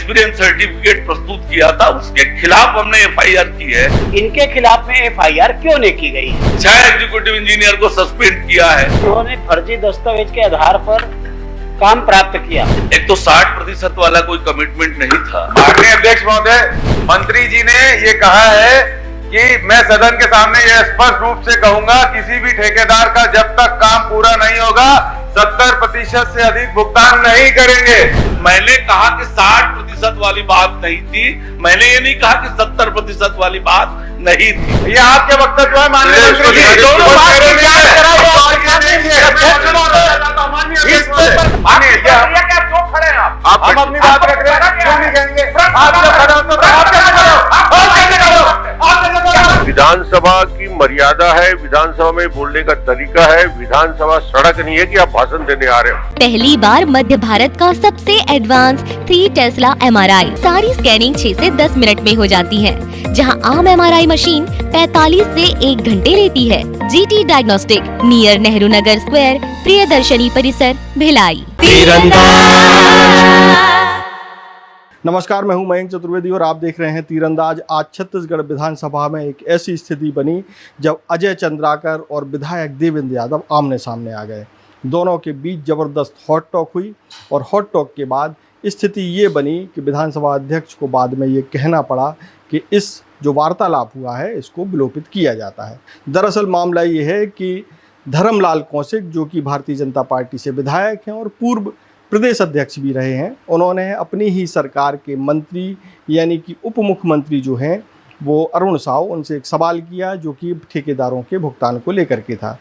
Experience certificate प्रस्तुत किया था, उसके खिलाफ हमने एफआईआर की है। इनके खिलाफ में एफआईआर क्यों नहीं की गई? 6 एग्जीक्यूटिव इंजीनियर को सस्पेंड किया है। उन्होंने फर्जी दस्तावेज के आधार पर काम प्राप्त किया। एक तो 60% वाला कोई कमिटमेंट नहीं था। माननीय अध्यक्ष महोदय, मंत्री जी ने ये कहा है कि मैं सदन के सामने ये स्पष्ट रूप से कहूंगा, किसी भी ठेकेदार का जब तक काम पूरा नहीं होगा 70% से अधिक भुगतान नहीं करेंगे। मैंने कहा कि 60% वाली बात नहीं थी, मैंने ये नहीं कहा कि 70% वाली बात नहीं थी। ये आपके वक्तव्य है माननीय मंत्री जी। दोनों बात आप अपनी बात रख रहे हैं, क्यों नहीं कहेंगे? विधानसभा की मर्यादा है, विधानसभा में बोलने का तरीका है। विधानसभा सड़क नहीं है कि आप भाषण देने आ रहे हो। पहली बार मध्य भारत का सबसे एडवांस 3 टेस्ला MRI। सारी स्कैनिंग 6 से 10 मिनट में हो जाती है, जहां आम MRI मशीन 45 से 1 घंटे लेती है। GT diagnostic, near Nehru Nagar square, Priyadarshini परिसर, भिलाई। नमस्कार, मैं हूं मयंक चतुर्वेदी और आप देख रहे हैं तीरंदाज। आज छत्तीसगढ़ विधानसभा में एक ऐसी स्थिति बनी जब अजय चंद्राकर और विधायक देवेंद्र यादव आमने सामने आ गए। दोनों के बीच ज़बरदस्त हॉट टॉक हुई और हॉट टॉक के बाद स्थिति ये बनी कि विधानसभा अध्यक्ष को बाद में ये कहना पड़ा कि इस जो वार्तालाप हुआ है इसको विलोपित किया जाता है। दरअसल मामला ये है कि धर्मलाल कौशिक, जो कि भारतीय जनता पार्टी से विधायक हैं और पूर्व प्रदेश अध्यक्ष भी रहे हैं, उन्होंने अपनी ही सरकार के मंत्री यानी कि उप मुख्यमंत्री जो हैं वो अरुण साव, उनसे एक सवाल किया जो कि ठेकेदारों के भुगतान को लेकर के था।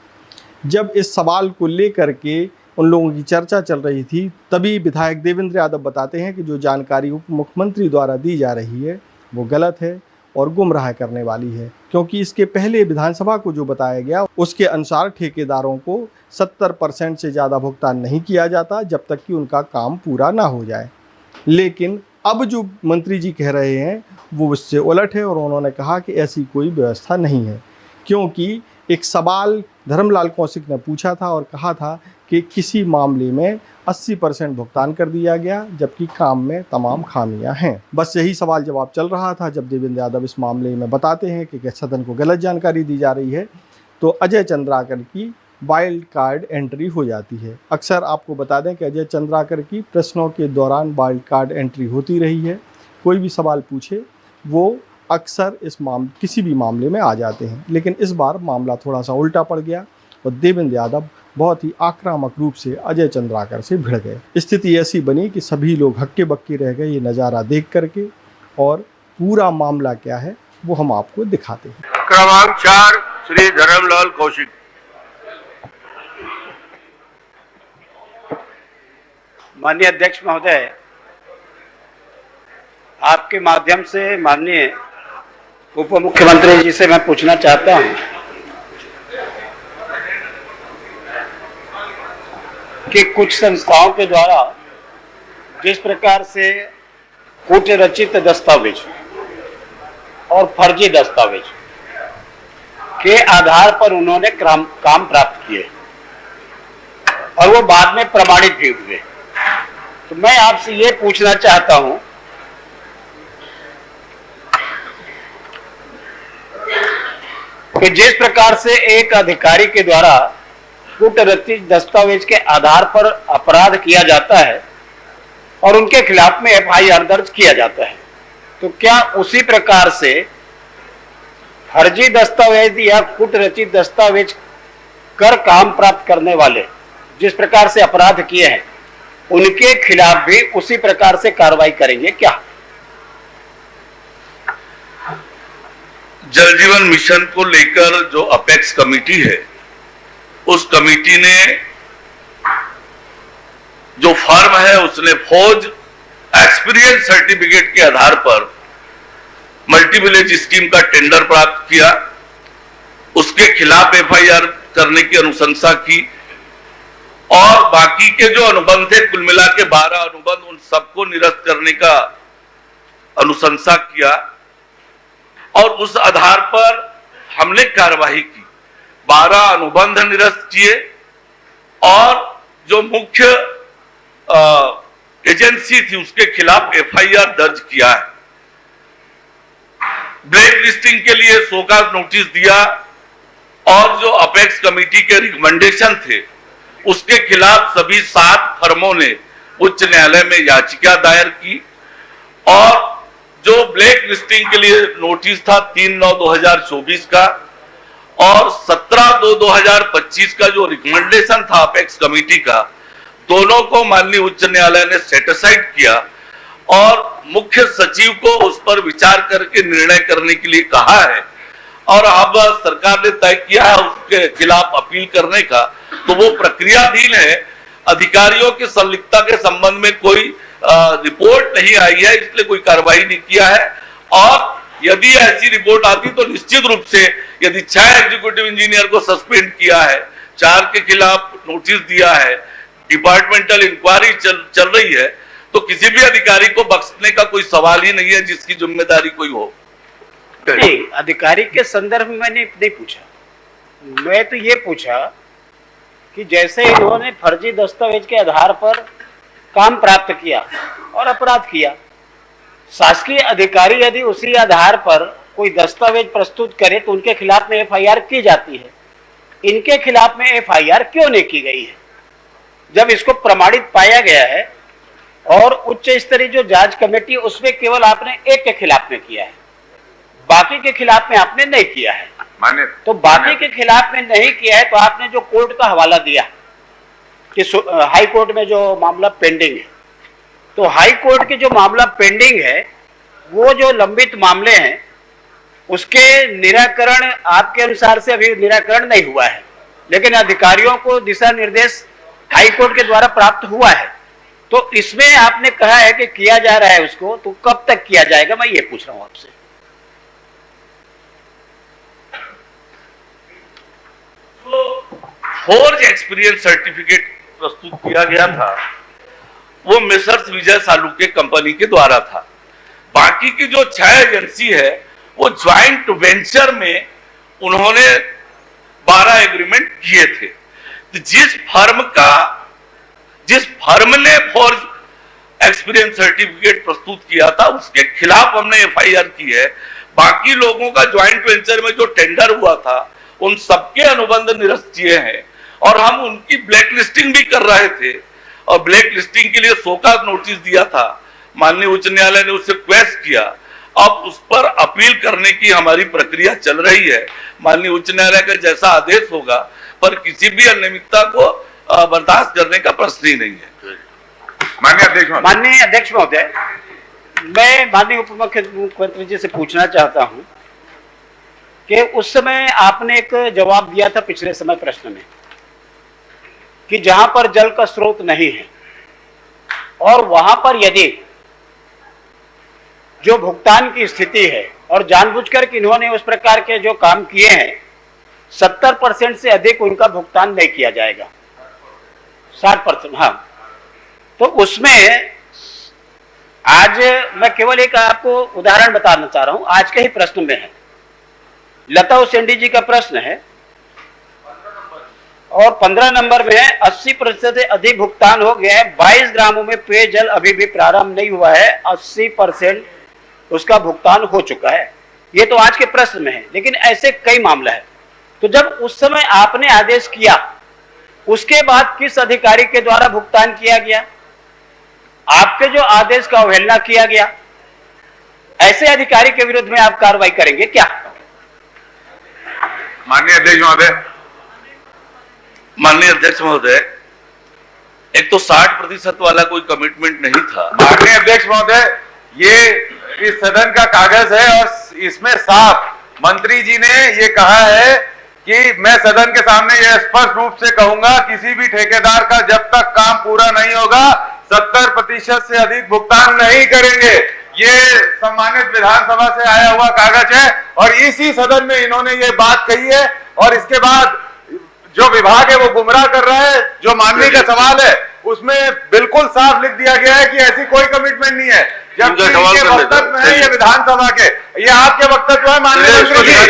जब इस सवाल को लेकर के उन लोगों की चर्चा चल रही थी, तभी विधायक देवेंद्र यादव बताते हैं कि जो जानकारी उप मुख्यमंत्री द्वारा दी जा रही है वो गलत है और गुमराह करने वाली है, क्योंकि इसके पहले विधानसभा को जो बताया गया उसके अनुसार ठेकेदारों को 70% से ज़्यादा भुगतान नहीं किया जाता जब तक कि उनका काम पूरा ना हो जाए। लेकिन अब जो मंत्री जी कह रहे हैं वो उससे उलट है और उन्होंने कहा कि ऐसी कोई व्यवस्था नहीं है, क्योंकि एक सवाल धर्मलाल कौशिक ने पूछा था और कहा था कि किसी मामले में 80% भुगतान कर दिया गया जबकि काम में तमाम खामियां हैं। बस यही सवाल जवाब चल रहा था जब देवेंद्र यादव इस मामले में बताते हैं कि सदन को गलत जानकारी दी जा रही है तो अजय चंद्राकर की वाइल्ड कार्ड एंट्री हो जाती है। अक्सर आपको बता दें कि अजय चंद्राकर की प्रश्नों के दौरान वाइल्ड कार्ड एंट्री होती रही है। कोई भी सवाल पूछे वो अक्सर किसी भी मामले में आ जाते हैं, लेकिन इस बार मामला थोड़ा सा उल्टा पड़ गया और देवेंद्र यादव बहुत ही आक्रामक रूप से अजय चंद्राकर से भिड़ गए। स्थिति ऐसी बनी कि सभी लोग हक्के बक्के रह गए ये नज़ारा देख करके, और पूरा मामला क्या है वो हम आपको दिखाते हैं। क्रमांक 4 श्री धर्मलाल कौशिक। माननीय अध्यक्ष महोदय, आपके माध्यम से माननीय उप मुख्यमंत्री जी से मैं पूछना चाहता हूं कि कुछ संस्थाओं के द्वारा जिस प्रकार से कूट रचित दस्तावेज और फर्जी दस्तावेज के आधार पर उन्होंने काम प्राप्त किए और वो बाद में प्रमाणित भी हुए, तो मैं आपसे ये पूछना चाहता हूं कि जिस प्रकार से एक अधिकारी के द्वारा कूटरचित दस्तावेज के आधार पर अपराध किया जाता है और उनके खिलाफ में एफआईआर दर्ज किया जाता है, तो क्या उसी प्रकार से फर्जी दस्तावेज या कूटरचित दस्तावेज कर काम प्राप्त करने वाले जिस प्रकार से अपराध किए हैं उनके खिलाफ भी उसी प्रकार से कार्रवाई करेंगे क्या? जल जीवन मिशन को लेकर जो अपेक्स कमेटी है, उस कमेटी ने जो फर्म है उसने फौज एक्सपीरियंस सर्टिफिकेट के आधार पर मल्टी विलेज स्कीम का टेंडर प्राप्त किया, उसके खिलाफ एफआईआर करने की अनुशंसा की और बाकी के जो अनुबंध थे कुल मिला के 12 अनुबंध उन सबको निरस्त करने का अनुशंसा किया और उस आधार पर हमने कार्यवाही की। 12 अनुबंध निरस्त किए और जो मुख्य एजेंसी थी उसके खिलाफ एफआईआर दर्ज किया है। ब्लैक लिस्टिंग के लिए शोकॉज नोटिस दिया और जो अपेक्स कमेटी के रिकमेंडेशन थे उसके खिलाफ सभी 7 फर्मों ने उच्च न्यायालय में याचिका दायर की और जो ब्लैक लिस्टिंग के लिए नोटिस था 3/9/2024 का और 17/2/2025 का जो रिकमेंडेशन था अपेक्स कमेटी का, दोनों को माननीय उच्च न्यायालय ने सेटिसाइड किया और मुख्य सचिव को उस पर विचार करके निर्णय करने के लिए कहा है और अब सरकार ने तय किया है उसके खिलाफ अपील करने का। तो वो प्रक्रियाधीन है। अधिकारियों की संलिप्तता के संबंध में कोई रिपोर्ट नहीं आई है, इसलिए कोई कार्रवाई नहीं किया है। और यदि ऐसी रिपोर्ट आती तो निश्चित रूप से यदि 6 एग्जीक्यूटिव इंजीनियर को सस्पेंड किया है, 4 के खिलाफ नोटिस दिया है, डिपार्टमेंटल इंक्वायरी चल रही है, तो किसी भी अधिकारी को बख्शने का कोई सवाल ही नहीं है जिसकी जिम्मेदारी कोई हो। नहीं, अधिकारी के संदर्भ में मैंने नहीं पूछा। मैं तो ये पूछा कि जैसे इन्होंने फर्जी दस्तावेज के आधार पर काम प्राप्त किया और अपराध किया, शासकीय अधिकारी यदि उसी आधार पर कोई दस्तावेज प्रस्तुत करे तो उनके खिलाफ में एफआईआर की जाती है। इनके खिलाफ में एफआईआर क्यों नहीं की गई है? जब इसको प्रमाणित पाया गया है और उच्च स्तरीय जो जांच कमेटी उसमें केवल आपने एक के खिलाफ में किया है, बाकी के खिलाफ में आपने नहीं किया है। तो बाकी के खिलाफ में नहीं किया है तो आपने जो कोर्ट का हवाला दिया कि हाई कोर्ट में जो मामला पेंडिंग है, तो हाई कोर्ट के जो मामला पेंडिंग है वो जो लंबित मामले हैं उसके निराकरण आपके अनुसार से अभी निराकरण नहीं हुआ है, लेकिन अधिकारियों को दिशा निर्देश हाई कोर्ट के द्वारा प्राप्त हुआ है। तो इसमें आपने कहा है कि किया जा रहा है उसको, तो कब तक किया जाएगा, मैं ये पूछ रहा हूं आपसे। फोर्ज एक्सपीरियंस सर्टिफिकेट प्रस्तुत किया गया था वो मिसर्स विजय सालुके कंपनी के द्वारा था। बाकी की जो 6 एजेंसी है वो ज्वाइंट वेंचर में उन्होंने 12 एग्रीमेंट किए थे। तो जिस फर्म ने फोर्ज एक्सपीरियंस सर्टिफिकेट प्रस्तुत किया था उसके खिलाफ हमने एफआईआर की है। बाकी लोगों का ज्वाइंट वेंचर में जो टेंडर हुआ था उन सबके अनुबंध निरस्त किए हैं और हम उनकी ब्लैक लिस्टिंग भी कर रहे थे और ब्लैक लिस्टिंग के लिए शोकॉज नोटिस दिया था। माननीय उच्च न्यायालय ने उससे क्वेश्चन किया, अब उस पर अपील करने की हमारी प्रक्रिया चल रही है। माननीय उच्च न्यायालय का जैसा आदेश होगा, पर किसी भी अनियमितता को बर्दाश्त करने का प्रश्न ही नहीं है। माननीय अध्यक्ष महोदय, मैं माननीय उप मुख्यमंत्री जी से पूछना चाहता हूं कि उस समय आपने एक जवाब दिया था पिछले समय प्रश्न में कि जहां पर जल का स्रोत नहीं है और वहां पर यदि जो भुगतान की स्थिति है और जानबूझकर कि इन्होंने उस प्रकार के जो काम किए हैं 70% से अधिक उनका भुगतान नहीं किया जाएगा, 60%। हाँ, तो उसमें आज मैं केवल एक आपको उदाहरण बताना चाह रहा हूं, आज के ही प्रश्न में है, लता उसेंडी जी का प्रश्न है और 15 नंबर में है 80% से अधिक भुगतान हो गया है, 22 ग्रामों में पेयजल अभी भी प्रारंभ नहीं हुआ है, 80% उसका भुगतान हो चुका है। ये तो आज के प्रश्न में है, लेकिन ऐसे कई मामला है। तो जब उस समय आपने आदेश किया उसके बाद किस अधिकारी के द्वारा भुगतान किया गया? आपके जो आदेश का अवहेलना किया गया, ऐसे अधिकारी के विरुद्ध में आप कार्रवाई करेंगे क्या? माननीय अध्यक्ष महोदय, माननीय अध्यक्ष महोदय, एक तो 60% वाला कोई कमिटमेंट नहीं था। माननीय अध्यक्ष महोदय, ये इस सदन का कागज है और इसमें साफ मंत्री जी ने ये कहा है कि मैं सदन के सामने यह स्पष्ट रूप से कहूंगा, किसी भी ठेकेदार का जब तक काम पूरा नहीं होगा 70% से अधिक भुगतान नहीं करेंगे। ये सम्मानित विधानसभा से आया हुआ कागज है और इसी सदन में इन्होंने ये बात कही है और इसके बाद जो विभाग है वो गुमराह कर रहा है। जो माननीय का सवाल है उसमें बिल्कुल साफ लिख दिया गया है कि ऐसी कोई कमिटमेंट नहीं है, जबकि इनके वक्तव्य है ये विधानसभा के, ये आपके वक्तव्य है माननीय मंत्री जी।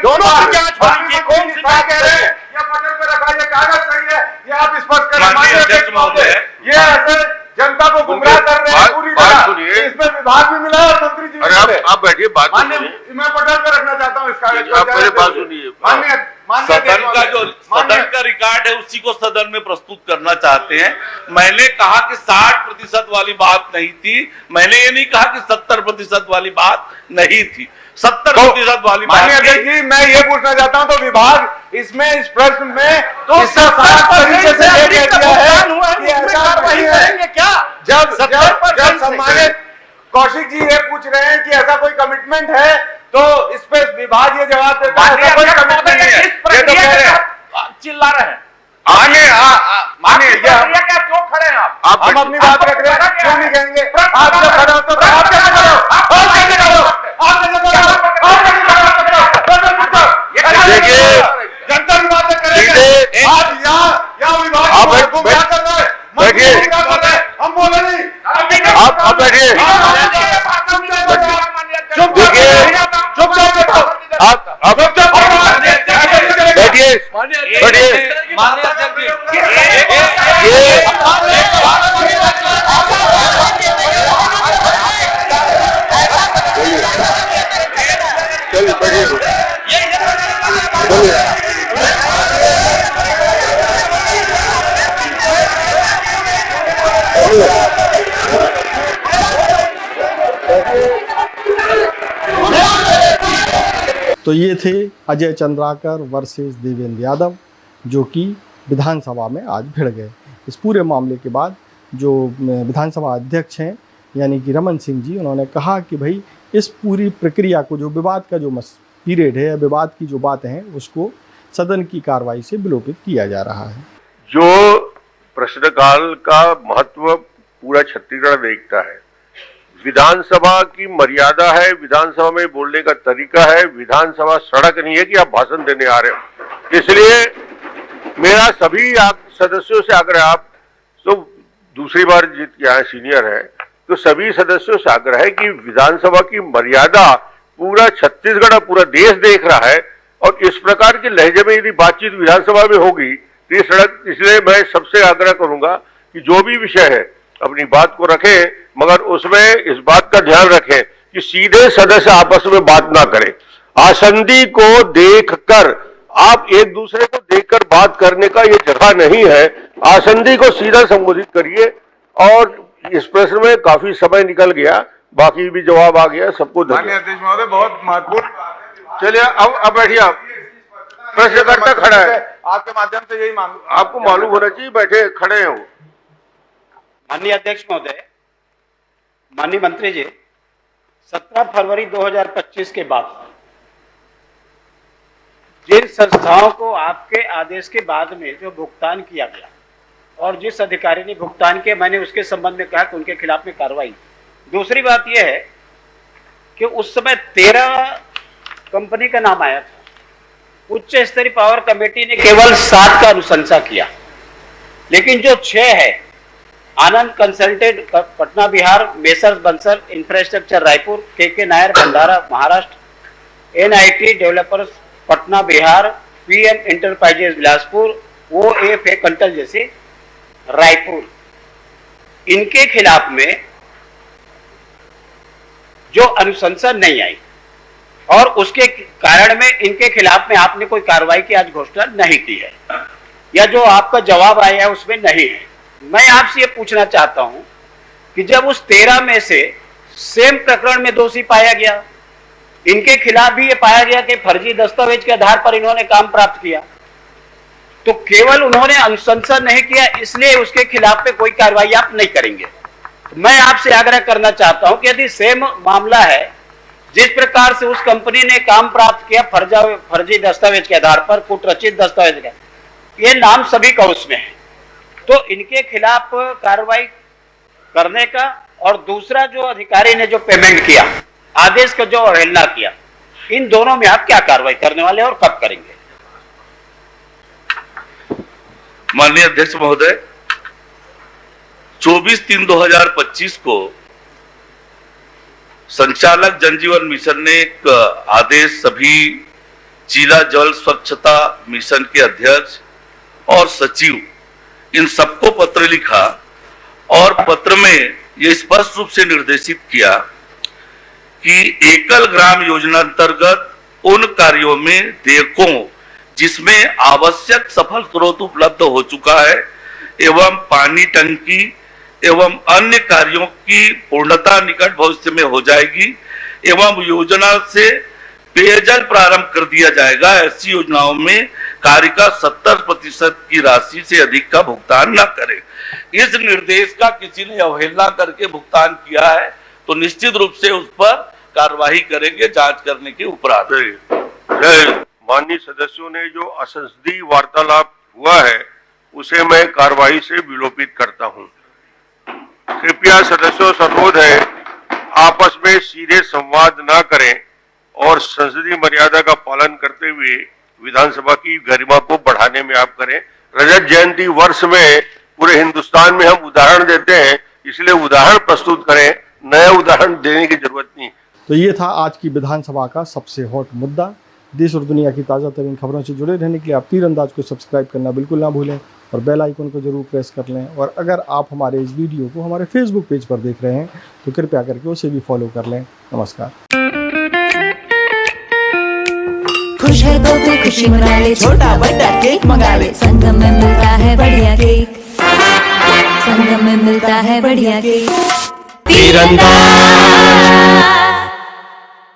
दोनों की जांच होनी चाहिए। कौन सी बात कह रहे हैं? ये पटल पे रखा, ये कागज सही है, ये आप स्पष्ट करें। माननीय अध्यक्ष महोदय, ये ऐसे जनता को गुमराह कर रहे हैं पूरी बात तरह। सुनिए। इसमें विभाग भी मिला और मंत्री जी भी अरे मिले। आप बैठिए, बात तो माननीय, सुनिए। मैं पटल पे रखना चाहता हूँ इस कागज को। आप पहले बात सुनिए। सदन का जो सदन का रिकॉर्ड है उसी को सदन में प्रस्तुत करना चाहते हैं। मैंने कहा कि 60% वाली बात नहीं थी, मैंने ये नहीं कहा कि 70% वाली बात नहीं थी। 70% वाली बात माननीय थी। अध्यक्ष जी, मैं ये पूछना चाहता हूँ, तो विभाग इसमें इस प्रश्न में तो इसका साफ तरीके से ये कह दिया है कि ऐसा कार्रवाई नहीं है। करेंगे क्या? जब 70% सम्मानित कौशिक जी ये पूछ रहे हैं कि ऐसा कोई कमिटमेंट है, तो इस पे विभाग ये जवाब देता है ऐसा कोई कमिटमेंट नहीं है। ये तो कह रहे हैं, चिल्ला रहे हैं। मानिए क्या क्यों खड़े हैं आप? हम अपनी बात रख रहे हैं, क्यों नहीं कहेंगे? आप जो खड़े हो तो आप कैसे करो? आप कैसे करो? आप कैसे करो? आप कैसे करो? देखिए, जनता की बातें करेंगे। देखिए, आज यहाँ विभाग आप को क्या कर रहे हैं? बैठिए। मंत्री क्या कर रहे हैं? हम बोले नहीं। आप बैठिए। चुप देखिए, चुप बैठो। आप बैठिए, बैठिए। चलिए बैठिए, चलिए। तो ये थे अजय चंद्राकर वर्सेस देवेंद्र यादव, जो कि विधानसभा में आज भिड़ गए। इस पूरे मामले के बाद जो विधानसभा अध्यक्ष हैं यानी कि रमन सिंह जी, उन्होंने कहा कि भाई इस पूरी प्रक्रिया को, जो विवाद का जो पीरियड है, विवाद की जो बातें हैं, उसको सदन की कार्रवाई से विलोपित किया जा रहा है। जो प्रश्नकाल का महत्व पूरा छत्तीसगढ़ देखता है, विधानसभा की मर्यादा है, विधानसभा में बोलने का तरीका है, विधानसभा सड़क नहीं है कि आप भाषण देने आ रहे हो। इसलिए मेरा सभी सदस्यों से आग्रह, आप तो दूसरी बार जीत के आए, सीनियर है, तो सभी सदस्यों से आग्रह है कि विधानसभा की मर्यादा पूरा छत्तीसगढ़, पूरा देश देख रहा है, और इस प्रकार के लहजे में यदि बातचीत विधानसभा में होगी तो ये सड़क, इसलिए मैं सबसे आग्रह करूंगा कि जो भी विषय है अपनी बात को रखें, मगर उसमें इस बात का ध्यान रखें कि सीधे सदस्य आपस में बात ना करें। आसंदी को देखकर, आप एक दूसरे को देखकर बात करने का ये जगह नहीं है। आसंदी को सीधा संबोधित करिए। और इस प्रश्न में काफी समय निकल गया, बाकी भी जवाब आ गया, सबको माननीय धन्यवाद। अध्यक्ष महोदय, बहुत महत्वपूर्ण। चलिए अब बैठिए। आप प्रश्नकर्ता खड़ा है, आपके माध्यम से यही मांग, आपको मालूम होना चाहिए, बैठे खड़े हैं वो। माननीय अध्यक्ष महोदय, माननीय मंत्री जी, 17 फरवरी 2025 के बाद जिन संस्थाओं को आपके आदेश के बाद में जो भुगतान किया गया और जिस अधिकारी ने भुगतान किया, मैंने उसके संबंध में कहा कि उनके खिलाफ में कार्रवाई। दूसरी बात यह है कि उस समय 13 कंपनी का नाम आया था। उच्च स्तरीय पावर कमेटी ने केवल 7 का अनुशंसा किया, लेकिन जो 6 है, Anand consultant Patna Bihar, messrs Bansal infrastructure Raipur, K Nair Bhandara Maharashtra, NIT developers Patna Bihar, PM enterprises Bilaspur, OFA कंटल जैसे रायपुर, इनके खिलाफ में जो अनुशंसा नहीं आई और उसके कारण में इनके खिलाफ में आपने कोई कार्रवाई की आज घोषणा नहीं की है, या जो आपका जवाब आया है उसमें नहीं है। मैं आपसे ये पूछना चाहता हूं कि जब उस 13 में से सेम प्रकरण में दोषी पाया गया, इनके खिलाफ भी ये पाया गया कि फर्जी दस्तावेज के आधार पर इन्होंने काम प्राप्त किया, तो केवल उन्होंने अनुशंसा नहीं किया इसलिए उसके खिलाफ में कोई कार्रवाई आप नहीं करेंगे। मैं आपसे आग्रह करना चाहता हूं कि यदि सेम मामला है, जिस प्रकार से उस कंपनी ने काम प्राप्त किया फर्जी दस्तावेज के आधार पर, कुटरचित दस्तावेज का, ये नाम सभी का उसमें है, तो इनके खिलाफ कार्रवाई करने का, और दूसरा जो अधिकारी ने जो पेमेंट किया, आदेश का जो अवहेलना किया, इन दोनों में आप क्या कार्रवाई करने वाले और कब करेंगे? माननीय अध्यक्ष महोदय, 24/3/2025 को संचालक जनजीवन मिशन ने एक आदेश सभी जिला जल स्वच्छता मिशन के अध्यक्ष और सचिव, इन सबको पत्र लिखा और पत्र में यह स्पष्ट रूप से निर्देशित किया कि एकल ग्राम योजना अंतर्गत उन कार्यों में देखो जिसमें आवश्यक सफल स्रोत उपलब्ध हो चुका है एवं पानी टंकी एवं अन्य कार्यों की पूर्णता निकट भविष्य में हो जाएगी एवं योजना से पेयजल प्रारंभ कर दिया जाएगा, ऐसी योजनाओं में कार्य का 70% की राशि से अधिक का भुगतान न करें। इस निर्देश का किसी ने अवहेलना करके भुगतान किया है तो निश्चित रूप से उस पर कार्रवाई करेंगे, जांच करने के उपरांत। माननीय सदस्यों ने जो असंसदीय वार्तालाप हुआ है उसे मैं कार्रवाई से विलोपित करता हूं। कृपया सदस्यों से अनुरोध है आपस में सीधे संवाद न करें और संसदीय मर्यादा का पालन करते हुए विधानसभा की गरिमा को बढ़ाने में आप करें। रजत जयंती वर्ष में पूरे हिंदुस्तान में हम उदाहरण देते हैं, इसलिए उदाहरण प्रस्तुत करें, नया उदाहरण देने की जरूरत नहीं। तो ये था आज की विधानसभा का सबसे हॉट मुद्दा। देश और दुनिया की ताज़ा तरीन खबरों से जुड़े रहने के लिए आप तीरंदाज को सब्सक्राइब करना बिल्कुल ना भूलें और बेल आइकन को जरूर प्रेस कर लें। और अगर आप हमारे इस वीडियो को हमारे फेसबुक पेज पर देख रहे हैं तो कृपया करके उसे भी फॉलो कर लें। नमस्कार। खुश है तो कोई खुशी मना ले, छोटा बड़ा केक मंगा ले, संगम में मिलता है बढ़िया केक, संगम में मिलता है बढ़िया केक। तीरंदाज।